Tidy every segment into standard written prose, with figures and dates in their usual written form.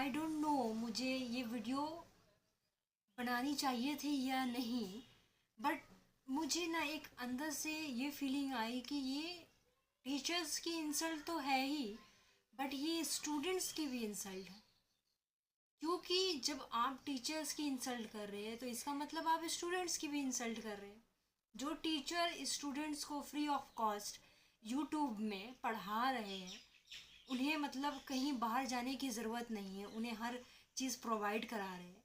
I don't know मुझे ये video बनानी चाहिए थी या नहीं, बट मुझे ना एक अंदर से ये फीलिंग आई कि ये टीचर्स की इंसल्ट तो है ही, बट ये स्टूडेंट्स की भी इंसल्ट है। क्योंकि जब आप टीचर्स की इंसल्ट कर रहे हैं तो इसका मतलब आप स्टूडेंट्स की भी इंसल्ट कर रहे हैं। जो टीचर स्टूडेंट्स को फ्री ऑफ कॉस्ट यूट्यूब में पढ़ा रहे हैं, उन्हें मतलब कहीं बाहर जाने की ज़रूरत नहीं है, उन्हें हर चीज़ प्रोवाइड करा रहे हैं,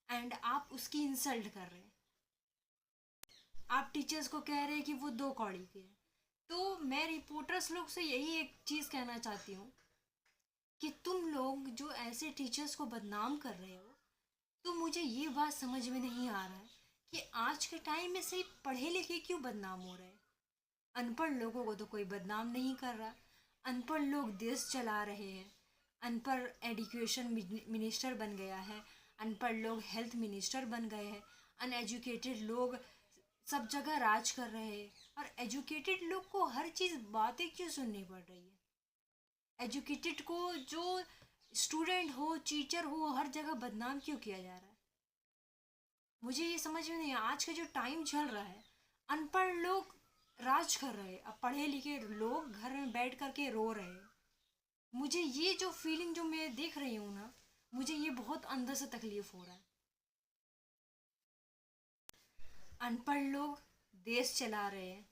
एंड आप उसकी इंसल्ट कर रहे हैं। आप टीचर्स को कह रहे हैं कि वो दो कौड़ी के हैं। तो मैं रिपोर्टर्स लोग से यही एक चीज़ कहना चाहती हूँ कि तुम लोग जो ऐसे टीचर्स को बदनाम कर रहे हो, तो मुझे ये बात समझ में नहीं आ रहा है कि आज के टाइम में सिर्फ पढ़े लिखे क्यों बदनाम हो रहे हैं। अनपढ़ लोगों को तो कोई बदनाम नहीं कर रहा। अनपढ़ लोग देश चला रहे हैं। अनपढ़ एजुकेशन मिनिस्टर बन गया है। अनपढ़ लोग हेल्थ मिनिस्टर बन गए हैं। अनएजुकेटेड लोग सब जगह राज कर रहे हैं। और एजुकेटेड लोग को हर चीज़ बातें क्यों सुननी पड़ रही है। एजुकेटेड को जो स्टूडेंट हो टीचर हो हर जगह बदनाम क्यों किया जा रहा है। मुझे ये समझ में नहीं। आज का जो टाइम चल रहा है, अनपढ़ लोग राज कर रहे हैं, अब पढ़े लिखे लोग घर में बैठ करके रो रहे हैं। मुझे ये जो फीलिंग जो मैं देख रही हूँ ना, मुझे ये बहुत अंदर से तकलीफ हो रहा है। अनपढ़ लोग देश चला रहे हैं।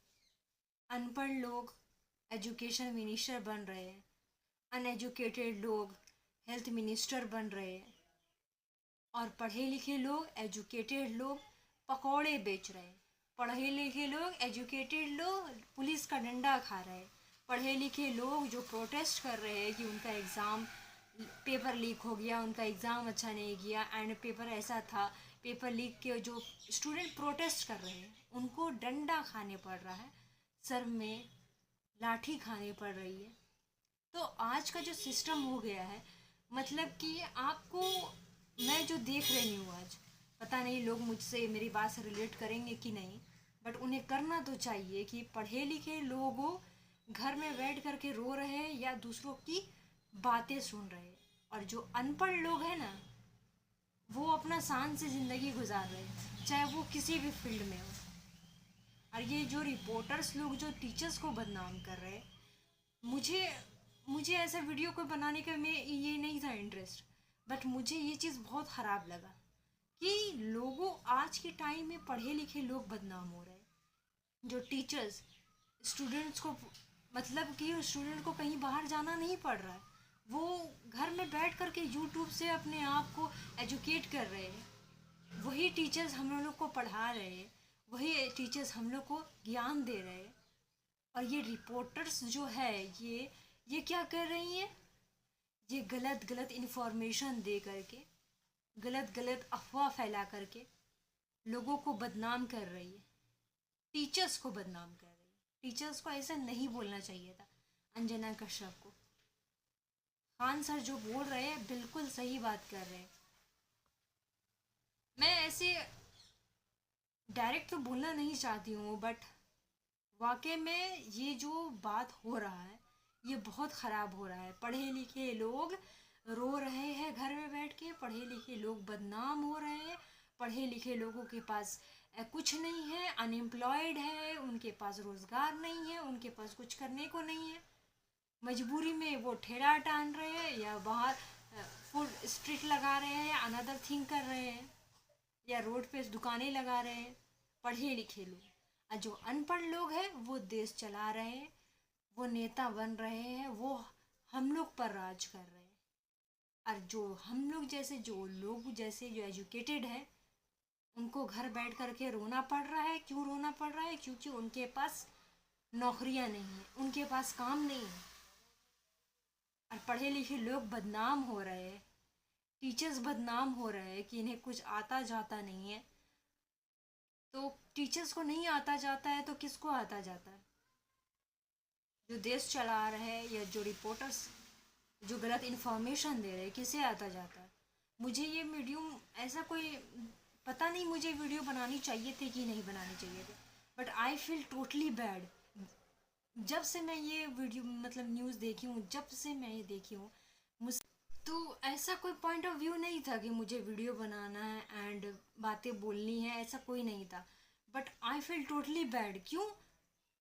अनपढ़ लोग एजुकेशन मिनिस्टर बन रहे हैं। अनएजुकेटेड लोग हेल्थ मिनिस्टर बन रहे हैं। और पढ़े लिखे लोग एजुकेटेड लोग पकौड़े बेच रहे हैं। पढ़े लिखे लोग एजुकेटेड लोग पुलिस का डंडा खा रहे हैं। पढ़े लिखे लोग जो प्रोटेस्ट कर रहे हैं कि उनका एग्ज़ाम पेपर लीक हो गया, उनका एग्ज़ाम अच्छा नहीं किया एंड पेपर ऐसा था, पेपर लीक के जो स्टूडेंट प्रोटेस्ट कर रहे हैं उनको डंडा खाने पड़ रहा है, सर में लाठी खानी पड़ रही है। तो आज का जो सिस्टम हो गया है, मतलब कि आपको मैं जो देख रही हूँ आज, पता नहीं लोग मुझसे मेरी बात से रिलेट करेंगे कि नहीं, बट उन्हें करना तो चाहिए कि पढ़े लिखे लोगों घर में बैठ करके रो रहे हैं या दूसरों की बातें सुन रहे हैं, और जो अनपढ़ लोग हैं ना, वो अपना शान से ज़िंदगी गुजार रहे हैं, चाहे वो किसी भी फील्ड में हो। और ये जो रिपोर्टर्स लोग जो टीचर्स को बदनाम कर रहे हैं, मुझे मुझे ऐसा वीडियो को बनाने का में ये नहीं था इंटरेस्ट, बट मुझे ये चीज़ बहुत ख़राब लगा कि लोगों आज के टाइम में पढ़े लिखे लोग बदनाम हो रहे हैं। जो टीचर्स स्टूडेंट्स को, मतलब कि स्टूडेंट को कहीं बाहर जाना नहीं पड़ रहा है, वो घर में बैठ कर के यूट्यूब से अपने आप को एजुकेट कर रहे हैं। वही टीचर्स हम लोग को पढ़ा रहे हैं, वही टीचर्स हम लोग को ज्ञान दे रहे हैं। और ये रिपोर्टर्स जो है ये क्या कर रही हैं, ये गलत गलत इन्फॉर्मेशन दे करके, गलत गलत अफवाह फैला करके लोगों को बदनाम कर रही है, टीचर्स को बदनाम कर रही है। टीचर्स को ऐसा नहीं बोलना चाहिए था। अंजना कश्यप को, खान सर जो बोल रहे हैं बिल्कुल सही बात कर रहे हैं। मैं ऐसे डायरेक्ट तो बोलना नहीं चाहती हूँ, बट वाकई में ये जो बात हो रहा है ये बहुत ख़राब हो रहा है। पढ़े लिखे लोग रो रहे हैं घर में बैठ के, पढ़े लिखे लोग बदनाम हो रहे हैं, पढ़े लिखे लोगों के पास कुछ नहीं है, अनएम्प्लॉयड है, उनके पास रोज़गार नहीं है, उनके पास कुछ करने को नहीं है। मजबूरी में वो ठेला टान रहे हैं या बाहर फूड स्ट्रीट लगा रहे हैं या अनदर थिंग कर रहे हैं, या रोड पे दुकानें लगा रहे हैं, पढ़े लिखे लोग। और जो अनपढ़ लोग हैं वो देश चला रहे हैं, वो नेता बन रहे हैं, वो हम लोग पर राज कर रहे हैं। और जो हम लोग जैसे जो लोग जैसे जो एजुकेटेड है, उनको घर बैठ कर के रोना पड़ रहा है। क्यों रोना पड़ रहा है? क्योंकि उनके पास नौकरियां नहीं हैं, उनके पास काम नहीं है। और पढ़े लिखे लोग बदनाम हो रहे हैं, टीचर्स बदनाम हो रहे हैं कि इन्हें कुछ आता जाता नहीं है। तो टीचर्स को नहीं आता जाता है तो किसको आता जाता है? जो देश चला रहे हैं या जो रिपोर्टर्स जो गलत इन्फॉर्मेशन दे रहे हैं, किसे आता जाता है? मुझे ये वीडियो ऐसा कोई पता नहीं, मुझे वीडियो बनानी चाहिए थी कि नहीं बनानी चाहिए थी, but I feel totally bad. जब से मैं ये वीडियो मतलब न्यूज़ देखी हूँ, जब से मैं ये देखी हूँ, तो ऐसा कोई पॉइंट ऑफ व्यू नहीं था कि मुझे वीडियो बनाना है एंड बातें बोलनी है, ऐसा कोई नहीं था। But I feel totally bad. क्यों?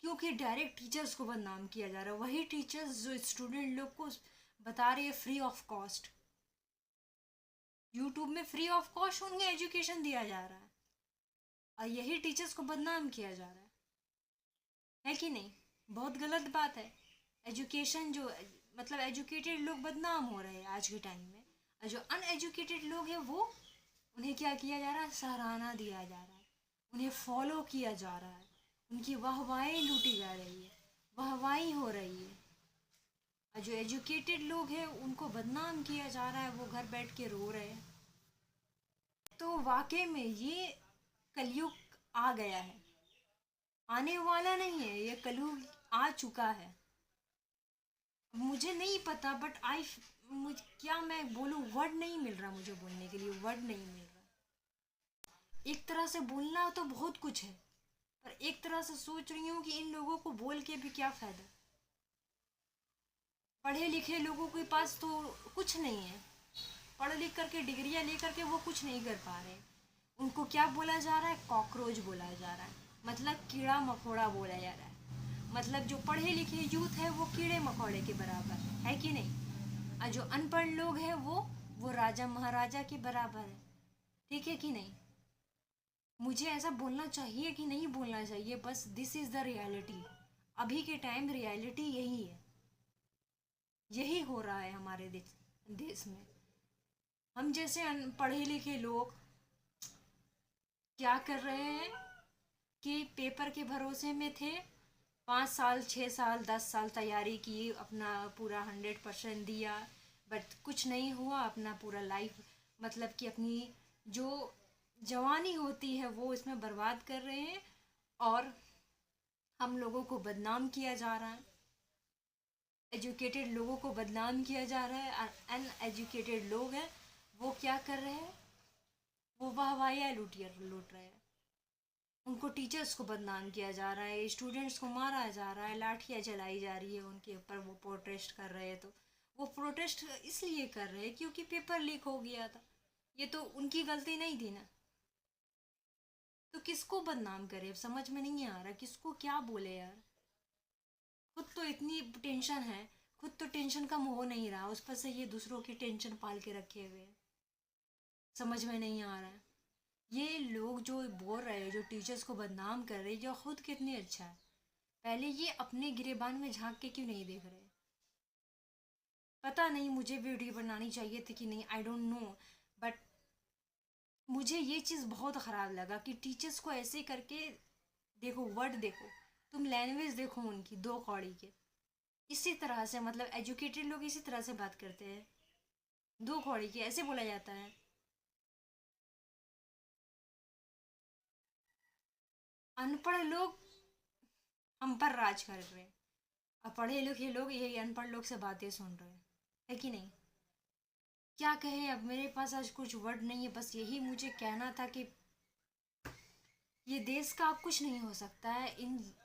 क्योंकि डायरेक्ट टीचर्स को बदनाम किया जा रहा है, वही टीचर्स जो स्टूडेंट लोग को बता रहे हैं फ्री ऑफ कॉस्ट। यूट्यूब में फ्री ऑफ कॉस्ट उन्हें एजुकेशन दिया जा रहा है और यही टीचर्स को बदनाम किया जा रहा है कि नहीं? बहुत गलत बात है। एजुकेशन जो मतलब एजुकेटेड लोग बदनाम हो रहे हैं आज के टाइम में, और जो अनएजुकेटेड लोग हैं वो, उन्हें क्या किया जा रहा है? सराहना दिया जा रहा है, उन्हें फॉलो किया जा रहा है, उनकी वाहवाही लूटी जा रही है, वाहवाही हो रही है। और जो एजुकेटेड लोग हैं उनको बदनाम किया जा रहा है, वो घर बैठ के रो रहे हैं। तो वाकई में ये कलयुग आ गया है, आने वाला नहीं है, ये कलयुग आ चुका है। मुझे नहीं पता बट मुझे क्या मैं बोलूँ, वर्ड नहीं मिल रहा, मुझे बोलने के लिए वर्ड नहीं मिल रहा। एक तरह से बोलना तो बहुत कुछ है, पर एक तरह से सोच रही हूँ कि इन लोगों को बोल के भी क्या फ़ायदा। पढ़े लिखे लोगों के पास तो कुछ नहीं है, पढ़ लिख करके डिग्रियाँ ले करके वो कुछ नहीं कर पा रहे। उनको क्या बोला जा रहा है? कॉकरोच बोला जा रहा है, मतलब कीड़ा मकोड़ा बोला जा रहा है। मतलब जो पढ़े लिखे यूथ है वो कीड़े मकोड़े के बराबर है कि नहीं? और जो अनपढ़ लोग हैं वो राजा महाराजा के बराबर है। ठीक है कि नहीं? मुझे ऐसा बोलना चाहिए कि नहीं बोलना चाहिए, बस दिस इज़ द रियलिटी। अभी के टाइम रियलिटी यही है, यही हो रहा है हमारे देश में। हम जैसे पढ़े लिखे लोग क्या कर रहे हैं कि पेपर के भरोसे में थे, 5 साल 6 साल 10 साल तैयारी की, अपना पूरा 100% दिया, बट कुछ नहीं हुआ। अपना पूरा लाइफ मतलब कि अपनी जो जवानी होती है वो इसमें बर्बाद कर रहे हैं, और हम लोगों को बदनाम किया जा रहा है, एजुकेटेड लोगों को बदनाम किया जा रहा है। अनएजुकेटेड लोग हैं वो क्या कर रहे हैं? वो वाहवाहियाँ लूट रहे हैं। उनको टीचर्स को बदनाम किया जा रहा है, स्टूडेंट्स को मारा जा रहा है, लाठियाँ जलाई जा रही है उनके ऊपर। वो प्रोटेस्ट कर रहे हैं, तो वो प्रोटेस्ट इसलिए कर रहे हैं क्योंकि पेपर लीक हो गया था। ये तो उनकी गलती नहीं थी ना। तो किसको बदनाम करे? अब समझ में नहीं आ रहा किसको क्या बोले यार। खुद तो इतनी टेंशन है, खुद तो टेंशन कम हो नहीं रहा, उस पर से ये दूसरों की टेंशन पाल के रखे हुए हैं। समझ में नहीं आ रहा है। ये लोग जो बोल रहे हैं, जो टीचर्स को बदनाम कर रहे हैं, जो खुद कितनी अच्छा है, पहले ये अपने गिरेबान में झांक के क्यों नहीं देख रहे? पता नहीं मुझे वीडियो बनानी चाहिए थी कि नहीं, आई डोंट नो। बट मुझे ये चीज़ बहुत ख़राब लगा कि टीचर्स को ऐसे करके, देखो वर्ड देखो, तुम लैंग्वेज देखो उनकी, दो कौड़ी के। इसी तरह से मतलब एजुकेटेड लोग इसी तरह से बात करते हैं, दो कौड़ी के ऐसे बोला जाता है। अनपढ़ लोग हम पर राज कर रहे हैं, और पढ़े लिखे लोग यही अनपढ़ लोग से बातें सुन रहे हैं, है कि नहीं? क्या कहे, अब मेरे पास आज कुछ वर्ड नहीं है, बस यही मुझे कहना था कि ये देश का अब कुछ नहीं हो सकता है।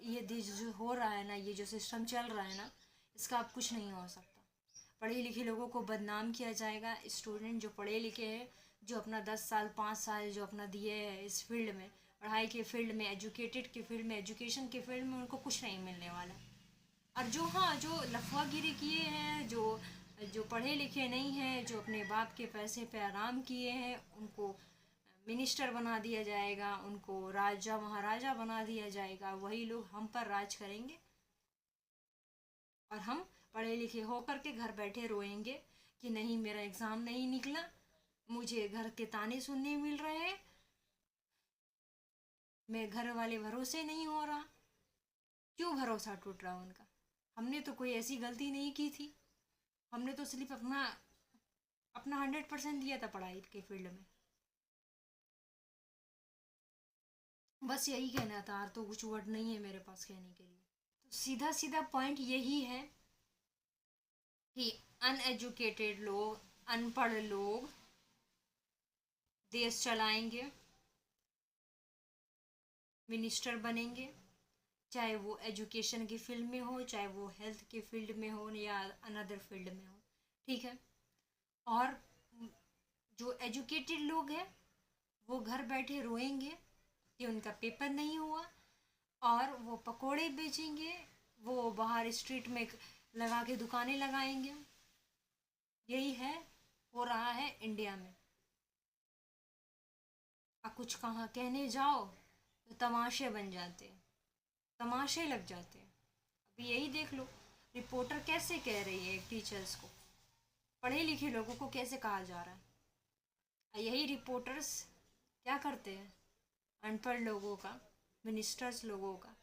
ये देश जो हो रहा है ना, ये जो सिस्टम चल रहा है ना, इसका अब कुछ नहीं हो सकता। पढ़े लिखे लोगों को बदनाम किया जाएगा। स्टूडेंट जो पढ़े लिखे हैं, जो अपना 10 साल 5 साल जो अपना दिए हैं इस फील्ड में, पढ़ाई के फील्ड में, एजुकेटेड के फील्ड में, एजुकेशन के फील्ड में, उनको कुछ नहीं मिलने वाला। और जो हाँ जो लफवागिरी किए हैं, जो जो पढ़े लिखे नहीं हैं, जो अपने बाप के पैसे पे आराम किए हैं, उनको मिनिस्टर बना दिया जाएगा, उनको राजा महाराजा बना दिया जाएगा। वही लोग हम पर राज करेंगे, और हम पढ़े लिखे होकर के घर बैठे रोएंगे कि नहीं मेरा एग्ज़ाम नहीं निकला, मुझे घर के ताने सुनने मिल रहे हैं, मेरे घर वाले भरोसे नहीं हो रहा। क्यों भरोसा टूट रहा उनका? हमने तो कोई ऐसी गलती नहीं की थी, हमने तो सिर्फ अपना अपना 100% दिया था पढ़ाई के फील्ड में। बस यही कहना था, और तो कुछ वर्ड नहीं है मेरे पास कहने के लिए। तो सीधा सीधा पॉइंट यही है कि अनएजुकेटेड लोग, अनपढ़ लोग देश चलाएंगे, मिनिस्टर बनेंगे, चाहे वो एजुकेशन की फील्ड में हो, चाहे वो हेल्थ के फील्ड में हो, या अनदर फील्ड में हो। ठीक है? और जो एजुकेटेड लोग हैं वो घर बैठे रोएंगे कि उनका पेपर नहीं हुआ, और वो पकोड़े बेचेंगे, वो बाहर स्ट्रीट में लगा के दुकानें लगाएंगे। यही है, हो रहा है इंडिया में। और कुछ कहाँ कहने जाओ तो तमाशे बन जाते हैं, तमाशे लग जाते हैं। अभी यही देख लो, रिपोर्टर कैसे कह रही है टीचर्स को, पढ़े लिखे लोगों को कैसे कहा जा रहा है। और यही रिपोर्टर्स क्या करते हैं, अनपढ़ लोगों का, मिनिस्टर्स लोगों का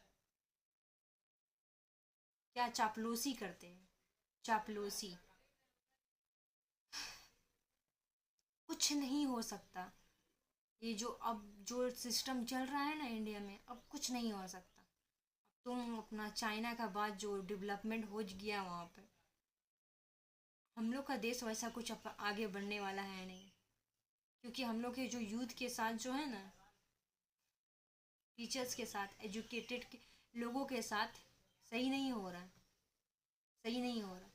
क्या चापलूसी करते हैं, चापलूसी। कुछ नहीं हो सकता। ये जो अब जो सिस्टम चल रहा है ना इंडिया में, अब कुछ नहीं हो सकता। अब तुम अपना चाइना का बाद जो डेवलपमेंट हो गया वहाँ पे, हम लोग का देश वैसा कुछ आगे बढ़ने वाला है नहीं। क्योंकि हम लोग के जो यूथ के साथ जो है ना, टीचर्स के साथ, एजुकेटेड लोगों के साथ सही नहीं हो रहा है, सही नहीं हो रहा।